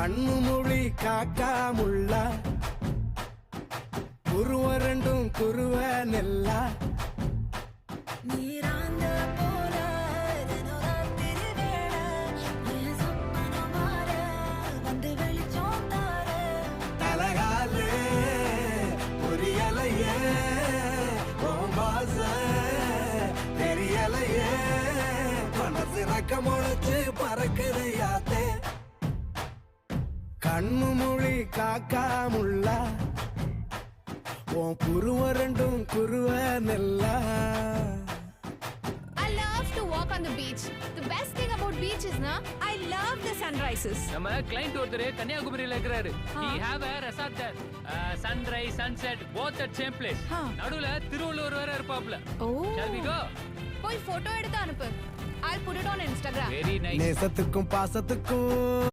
கண்ணு மொழி காக்கா முள்ளா குருவ ரெண்டும் குருவ நெல்லா நீராந்த போல தினோதான் திருவேள என் சொப்பனம் மாற வந்து வெளிச்சம் தார தலகாலு புரியலையே பாச தெரியலையே மனசு ரக்க முளைச்சு பறக்குது யாத்தே கண்ணு மொழி காக்கா முள்ளா உன் குருவ ரெண்டும் குருவ நெல்லா. I love to walk on the beach. The best thing about beach is na I love the sunrises. நம்ம கிளையண்ட் ஒருத்தர் கன்னியாகுமரியில இருக்கிறாரு. He have a resort there. Sunrise, sunset, both at same place. நடுவுல திருவள்ளுவர் வேற இருப்பாப்ல. Oh. Shall we go? போய் photo எடுத்து அனுப்பு. I'll put it on Instagram. Very nice. நேசத்துக்கும் பாசத்துக்கும்